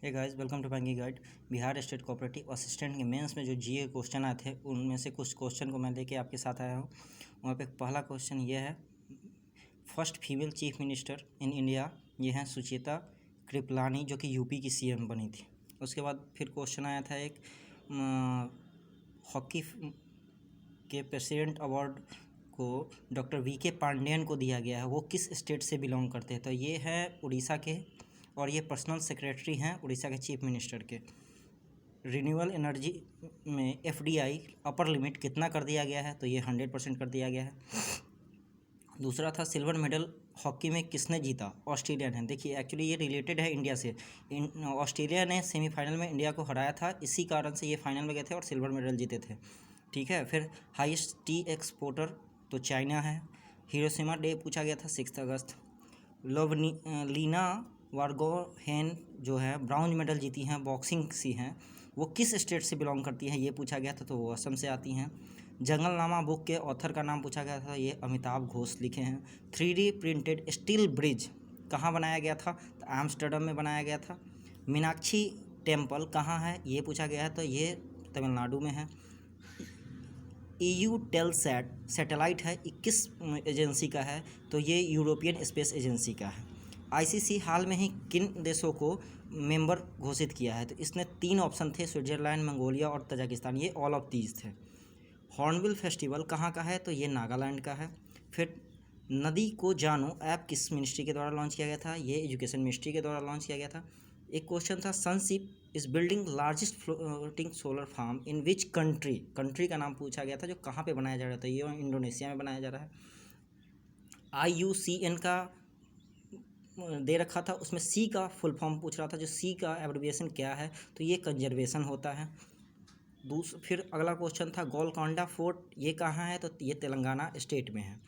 Hey guys, welcome to banking guide. Bihar state cooperative assistant के mains में जो जीए question आए थे उनमें से कुछ क्वेश्चन को मैं लेके आपके साथ आया हूँ। वहाँ पे पहला क्वेश्चन ये है, first female chief minister in India, ये हैं सुचेता कृपलानी, जो कि यूपी की सीएम बनी थी। उसके बाद फिर क्वेश्चन आया था एक, हॉकी के प्रेसिडेंट अवार्ड को डॉक्टर वी.के. पांडेयन को दिया गया है, वो किस स्टेट से बिलोंग करते हैं? तो ये है उड़ीसा के, और ये पर्सनल सेक्रेटरी हैं उड़ीसा के चीफ मिनिस्टर के। रिन्यूएबल एनर्जी में एफडीआई अपर लिमिट कितना कर दिया गया है? तो ये 100% कर दिया गया है। दूसरा था, सिल्वर मेडल हॉकी में किसने जीता? ऑस्ट्रेलिया ने। देखिए, एक्चुअली ये रिलेटेड है इंडिया से। ऑस्ट्रेलिया ने सेमीफाइनल में इंडिया को हराया था, इसी कारण से ये फाइनल में गए थे और सिल्वर मेडल जीते थे। ठीक है। फिर हाईएस्ट टी एक्सपोर्टर तो चाइना है। हिरोशिमा डे पूछा गया था 6 अगस्त। लीना वार्गोहेन जो है ब्राउन मेडल जीती हैं, बॉक्सिंग सी हैं, वो किस स्टेट से बिलोंग करती हैं? ये पूछा गया था, तो वो असम से आती हैं। जंगलनामा बुक के ऑथर का नाम पूछा गया था, ये अमिताभ घोष लिखे हैं। 3D प्रिंटेड स्टील ब्रिज कहाँ बनाया गया था? तो एम्स्टर्डम में बनाया गया था। मीनाक्षी टेम्पल कहाँ है? ये पूछा गया है, तो ये तमिलनाडु में है। EUTELSAT सैटेलाइट है, 21 एजेंसी का है, तो ये यूरोपियन स्पेस एजेंसी का है। ICC हाल में ही किन देशों को मेंबर घोषित किया है? तो इसमें 3 ऑप्शन थे, स्विट्जरलैंड, मंगोलिया और तजाकिस्तान। ये ऑल ऑफ दीज थे। हॉर्नबिल फेस्टिवल कहाँ का है? तो ये नागालैंड का है। फिर नदी को जानो ऐप किस मिनिस्ट्री के द्वारा लॉन्च किया गया था? ये एजुकेशन मिनिस्ट्री के द्वारा लॉन्च किया गया था। एक क्वेश्चन था, Sunseap is building largest floating solar farm in which country? Country का नाम पूछा गया था, जो कहाँ पे बनाया जा रहा था? ये इंडोनेशिया में बनाया जा रहा है। IUCN का दे रखा था, उसमें सी का फुल फॉर्म पूछ रहा था, जो सी का एब्रिविएशन क्या है? तो ये कंजर्वेशन होता है। फिर अगला क्वेश्चन था, गोलकोंडा फोर्ट ये कहाँ है? तो ये तेलंगाना स्टेट में है।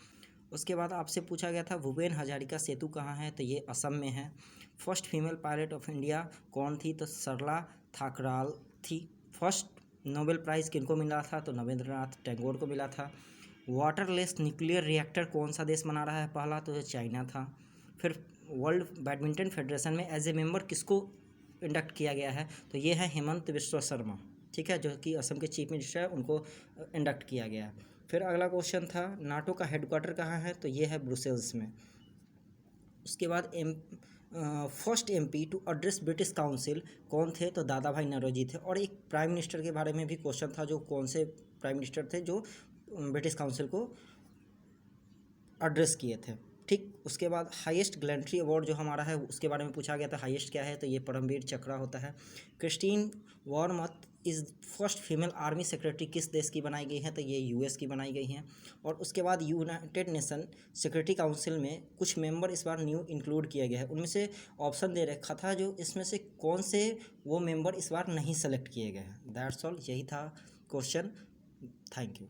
उसके बाद आपसे पूछा गया था, भूपेन हजारिका सेतु कहाँ है? तो ये असम में है। First female pilot of India कौन थी? तो सरला थाकराल थी। फर्स्ट नोबेल प्राइज़ किनको मिला था? तो नरेंद्रनाथ टैगोर को मिला था। वाटरलेस न्यूक्लियर रिएक्टर कौन सा देश बना रहा है पहला? तो चाइना था। फिर वर्ल्ड बैडमिंटन फेडरेशन में एज ए मेंबर किसको इंडक्ट किया गया है? तो ये है हेमंत बिश्वा शर्मा, ठीक है, जो कि असम के चीफ मिनिस्टर है, उनको इंडक्ट किया गया है। फिर अगला क्वेश्चन था, नाटो का हेडक्वार्टर कहाँ है? तो ये है ब्रुसेल्स में। उसके बाद first MP to address British council कौन थे? तो दादा भाई नौरोजी थे। और एक प्राइम मिनिस्टर के बारे में भी क्वेश्चन था, जो कौन से प्राइम मिनिस्टर थे जो ब्रिटिश काउंसिल को एड्रेस किए थे। ठीक। उसके बाद हाईएस्ट गैलेंट्री अवार्ड जो हमारा है उसके बारे में पूछा गया था, हाईएस्ट क्या है? तो ये परमवीर चक्रा होता है। Christine Wormuth is first female army secretary किस देश की बनाई गई है? तो ये US की बनाई गई हैं। और उसके बाद यूनाइटेड नेशन सिक्योरिटी काउंसिल में कुछ मेंबर इस बार न्यू इंक्लूड किया गया है, उनमें से ऑप्शन दे रखा था, जो इसमें से कौन से वो मेंबर इस बार नहीं सेलेक्ट किए गए हैं। दैट्स ऑल, यही था क्वेश्चन। Thank you.